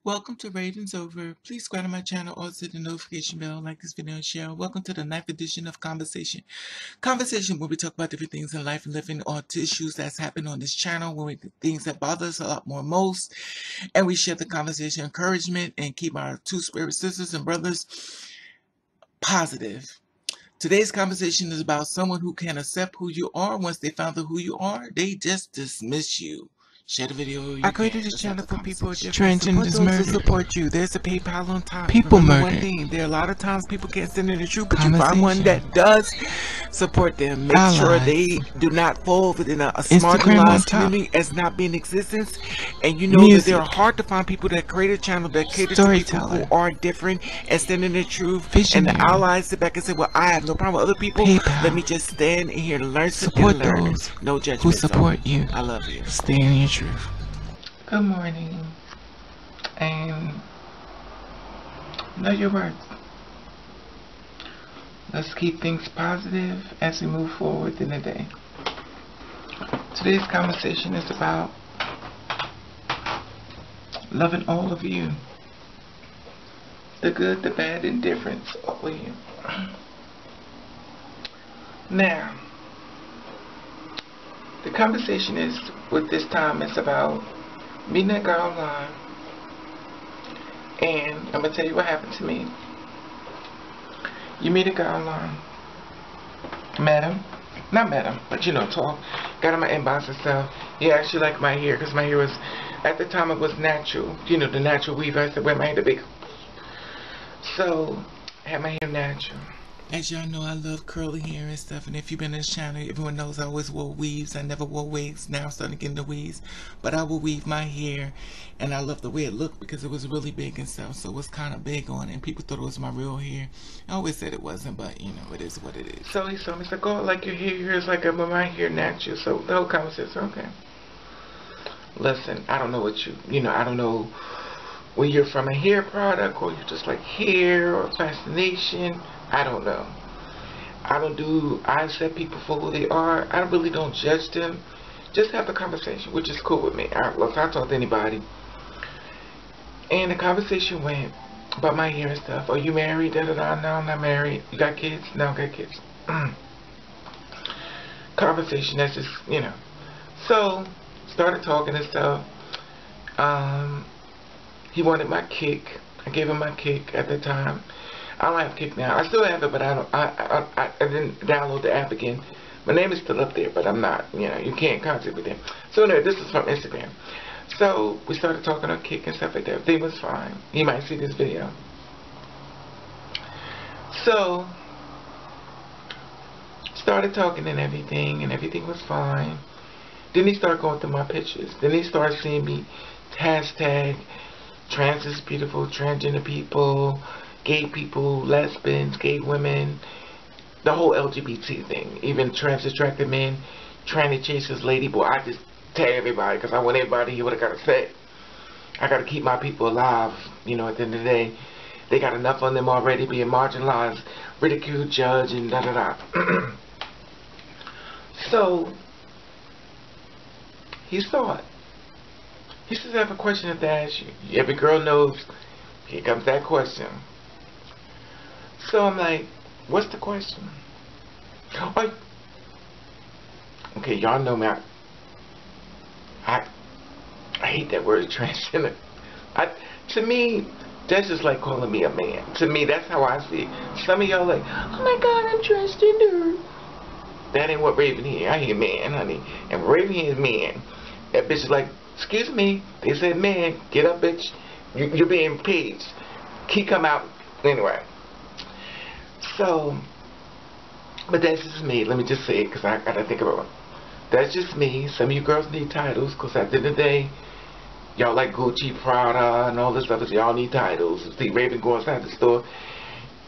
Welcome to Ravens Over. Please subscribe to my channel, also hit the notification bell, like this video, and share. Welcome to the 9th edition of Conversation. Conversation where we talk about different things in life and living, or issues that's happened on this channel, where we things that bother us a lot more most, and we share the conversation, encouragement, and keep our two spirit sisters and brothers positive. Today's conversation is about someone who can't accept who you are. Once they found out who you are, they just dismiss you. Share the video. I created this channel for people with transgenders murdered. Support you. There's a PayPal on top. People Remember murdered. one thing, there are a lot of times people can't stand in the truth, but you find one that does support them. Make sure they do not fall within a marginalized community as not being in existence. And you know that they are hard to find people that create a channel that caters to people who are different and stand in the truth. And the allies sit back and say, well, I have no problem with other people. Let me just stand in here and learn. Support those no judgment who support you. I love you. Stay in your truth. Good morning, and know your worth. Let's keep things positive as we move forward in the day. Today's conversation is about loving all of you. The good, the bad, indifference, all of you. Now, the conversation is, with this time, it's about meeting that guy online, and I'm gonna tell you what happened to me. You meet a guy online, met him, not met him, but you know, talk, got in my inbox and stuff. He actually liked my hair, because my hair was, at the time it was natural, you know, the natural weave. I said, wear my hair to big. So, I had my hair natural. As y'all know, I love curly hair and stuff, and if you've been in this channel, everyone knows I always wore weaves. I never wore wigs. Now I'm starting to get into weaves, but I will weave my hair, and I love the way it looked because it was really big and stuff, so it was kind of big on it, and people thought it was my real hair. I always said it wasn't, but you know, it is what it is. So he told me, he's like, oh, like your hair is like my hair natural. So the whole conversation, okay. Listen, I don't know what you know, I don't know when you're from a hair product, or you just like hair or fascination. I don't know. I accept people for who they are. I really don't judge them. Just have the conversation, which is cool with me. Look, I talk to anybody. And the conversation went about my hair and stuff. Are you married? Da da da. No, I'm not married. You got kids? No, I got kids. Conversation, that's just, you know. So, started talking and stuff. He wanted my kick. I gave him my kick at the time. I don't have Kick now. I still have it, but I didn't download the app again. My name is still up there, but I'm not, you know, you can't contact with them. So anyway, this is from Instagram. So we started talking on Kick and stuff like that. Everything was fine. You might see this video. So started talking and everything was fine. Then he started going through my pictures. Then he started seeing me hashtag trans is beautiful, transgender people, gay people, lesbians, gay women, the whole LGBT thing. Even trans attracted men, trying to chase this lady boy. I just tag everybody because I want everybody to hear what I gotta say. I gotta keep my people alive. You know, at the end of the day, they got enough on them already being marginalized, ridiculed, judged, and da da da. So he saw it. He says, I have a question to ask you. Every girl knows. Here comes that question. So I'm like, what's the question? Okay, y'all know me. I hate that word transgender. To me, that's just like calling me a man. To me, that's how I see it. Some of y'all like, oh my God, I'm transgender. That ain't what Raven hear. I hear man, honey. And Raven hears man. That bitch is like, excuse me. They said man. Get up, bitch. You're being paged. Key come out. Anyway. So, but that's just me. Let me just say it because I gotta think about it. That's just me. Some of you girls need titles because at the end of the day, y'all like Gucci, Prada, and all this stuff. So y'all need titles. See Raven go inside the store.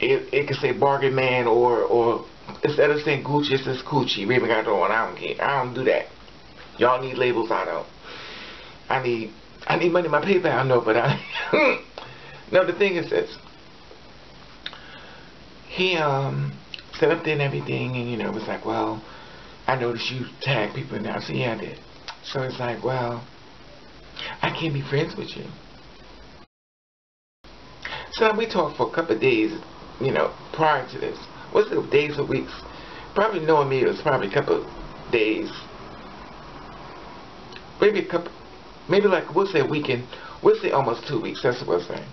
It can say bargain man, or instead of saying Gucci, it says Coochie. Raven got it on. I don't care. I don't do that. Y'all need labels. I don't. I need money in my PayPal. No, but I. No, the thing is this. He set up there and everything, and you know, it was like, well, I noticed you tag people now. So yeah, I did. So it's like, well, I can't be friends with you. So we talked for a couple of days, you know, prior to this. What's it, days or weeks? Probably knowing me, it was probably a couple of days. Maybe a couple, maybe like, we'll say a weekend. We'll say almost 2 weeks, that's what we're saying.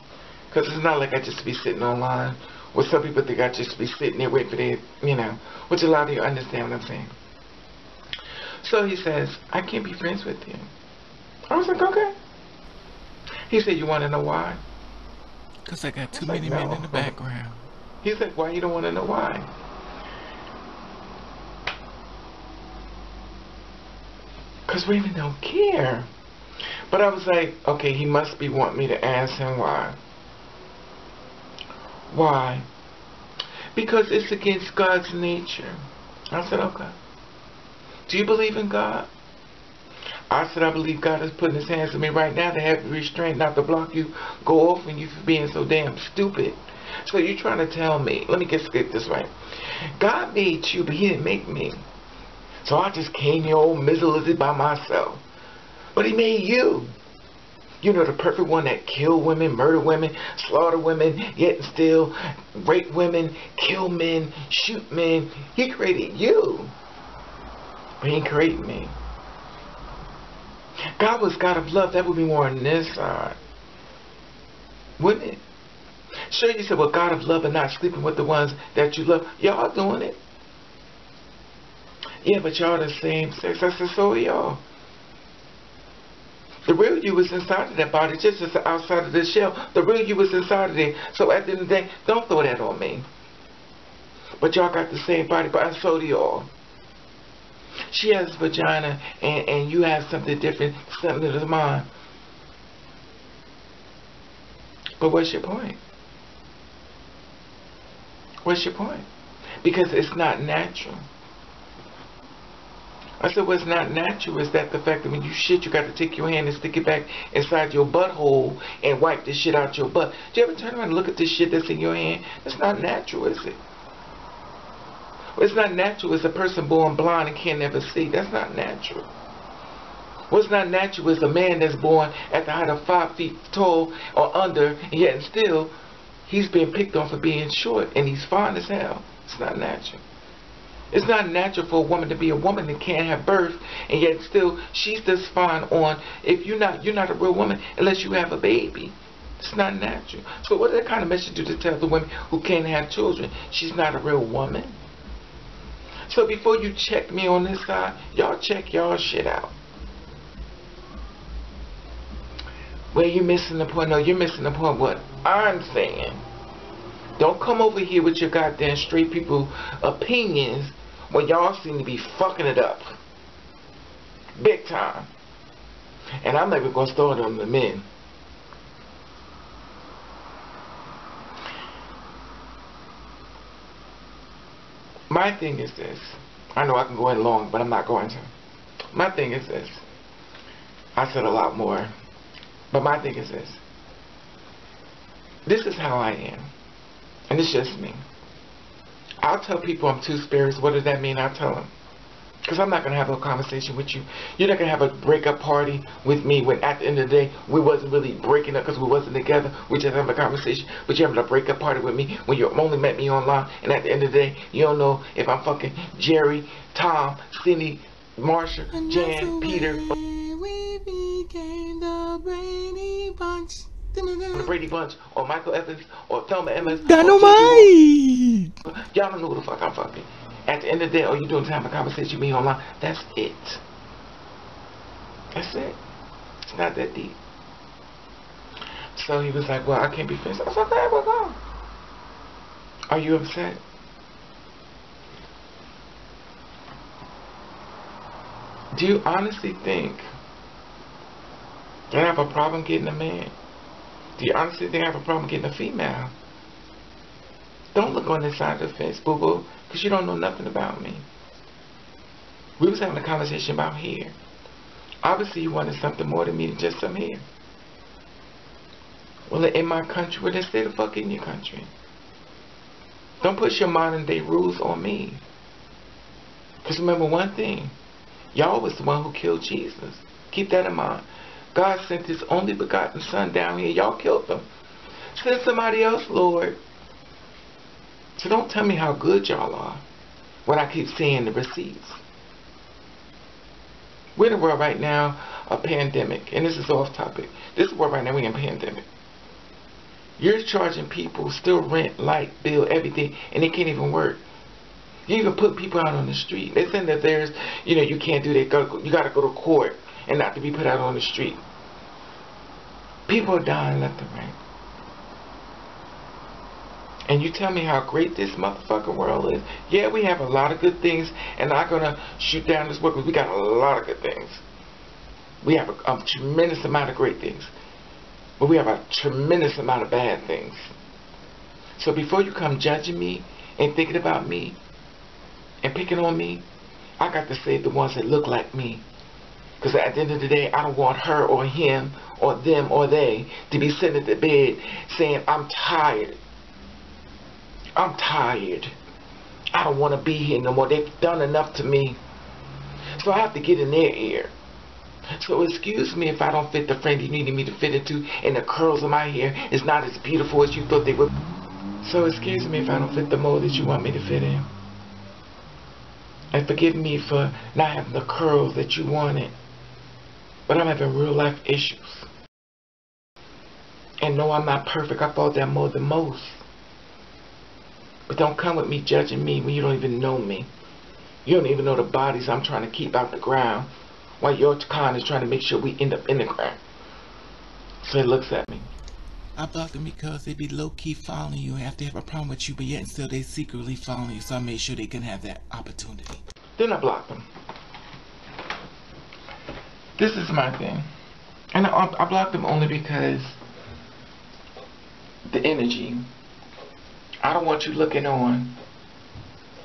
Because it's not like I just be sitting online. Well, some people think I just be sitting there waiting for their, you know, which a lot of you understand what I'm saying. So he says, I can't be friends with you. I was like, okay. He said, you want to know why? Because I got too many men in the background. He's like, why you don't want to know why? Because women don't care. But I was like, okay, he must be wanting me to ask him why. Why? Because it's against God's nature. I said, okay. Do you believe in God? I said, I believe God is putting his hands on me right now to have restraint, not to block you, go off on you for being so damn stupid. So you're trying to tell me, let me get this right. God made you, but he didn't make me. So I just came here all miserable by myself. But he made you. You know, the perfect one that kill women, murder women, slaughter women, yet and still rape women, kill men, shoot men. He created you. But he didn't create me. God was God of love. That would be more on this side. Wouldn't it? Sure, you said, well, God of love and not sleeping with the ones that you love. Y'all doing it. Yeah, but y'all the same sex. I said, so are y'all. The real you is inside of that body, just as outside of this shell. The real you is inside of there. So at the end of the day, don't throw that on me. But y'all got the same body, but so do y'all. She has a vagina, and you have something different, something to mine. But what's your point? What's your point? Because it's not natural. I said, what's not natural is that the fact that when you shit, you got to take your hand and stick it back inside your butthole and wipe this shit out your butt. Do you ever turn around and look at this shit that's in your hand? It's not natural, is it? What's not natural is a person born blind and can't never see. That's not natural. What's not natural is a man that's born at the height of 5 feet tall or under, and yet still he's being picked on for being short, and he's fine as hell. It's not natural. It's not natural for a woman to be a woman that can't have birth, and yet still she's just fine on, if you're not a real woman unless you have a baby. It's not natural. So what kind of message do to tell the women who can't have children? She's not a real woman. So before you check me on this side, y'all check y'all shit out. Well, you're missing the point. No, you're missing the point. What I'm saying. Don't come over here with your goddamn straight people opinions when y'all seem to be fucking it up. Big time. And I'm not even going to start on the men. My thing is this. I know I can go in long, but I'm not going to. My thing is this. I said a lot more. But my thing is this. This is how I am. And it's just me. I'll tell people I'm two spirits. What does that mean? I'll tell them. Because I'm not going to have a conversation with you. You're not going to have a breakup party with me when at the end of the day we wasn't really breaking up because we wasn't together. We just having a conversation. But you're having a breakup party with me when you only met me online. And at the end of the day, you don't know if I'm fucking Jerry, Tom, Cindy, Marsha, Jan, Peter. We became the Brady Bunch. The Brady Bunch, or Michael Evans, or Thelma Emmons, Dynamite! Y'all don't know who the fuck I'm fucking. At the end of the day, all you doing is having a conversation with me online. That's it. That's it. It's not that deep. So he was like, well, I can't be friends. I was like, okay, well, go. Are you upset? Do you honestly think that I have a problem getting a man? Do you honestly think I have a problem getting a female? Don't look on this side of the fence, boo-boo, because you don't know nothing about me. We was having a conversation about hair. Obviously, you wanted something more than me than just some hair. Well, in my country, well, then stay the fuck in your country. Don't push your modern day rules on me. Because remember one thing. Y'all was the one who killed Jesus. Keep that in mind. God sent his only begotten son down here. Y'all killed him. Send somebody else, Lord. So don't tell me how good y'all are when I keep seeing the receipts. We're in a world right now, a pandemic, and this is off topic. This is a world right now, we're in a pandemic. You're charging people still rent, light, bill, everything, and they can't even work. You even put people out on the street. They're saying that there's, you can't do that. You got to go to court and not to be put out on the street. People are dying left and right. And you tell me how great this motherfucking world is. Yeah, we have a lot of good things, and I'm going to shoot down this world because we got a lot of good things. We have a tremendous amount of great things. But we have a tremendous amount of bad things. So before you come judging me and thinking about me and picking on me, I got to save the ones that look like me. Because at the end of the day, I don't want her or him or them or they to be sitting at the bed saying, I'm tired. I'm tired. I don't want to be here no more. They've done enough to me. So I have to get in their ear. So excuse me if I don't fit the frame you needed me to fit into, and the curls of my hair is not as beautiful as you thought they would. So excuse me if I don't fit the mold that you want me to fit in. And forgive me for not having the curls that you wanted. But I'm having real life issues. And no, I'm not perfect. I fall down more than most. But don't come with me judging me when you don't even know me. You don't even know the bodies I'm trying to keep out the ground, while your con is trying to make sure we end up in the ground. So he looks at me. I blocked them because they be low-key following you and have to have a problem with you, but yet still they secretly following you, so I made sure they can have that opportunity. Then I blocked them. This is my thing. And I blocked them only because the energy. I don't want you looking on.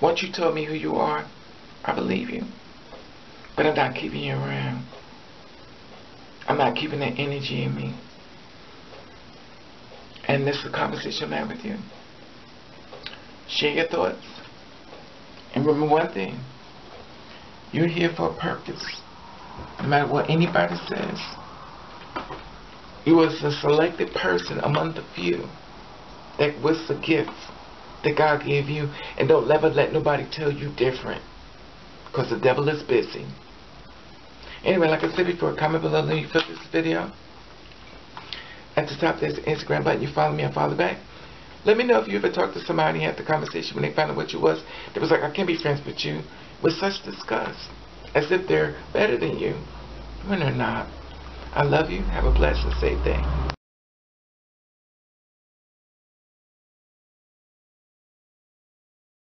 Once you told me who you are, I believe you. But I'm not keeping you around. I'm not keeping that energy in me. And this is a conversation I have with you. Share your thoughts. And remember one thing. You're here for a purpose. No matter what anybody says. You was a selected person among the few. That was the gift that God gave you. And don't ever let nobody tell you different. Because the devil is busy. Anyway, like I said before, comment below let you feel this video. At the top there's the Instagram button. You follow me, I follow back. Let me know if you ever talked to somebody and had the conversation when they found out what you was. They was like, I can't be friends with you. With such disgust. As if they're better than you. When they're not. I love you. Have a blessed and safe day.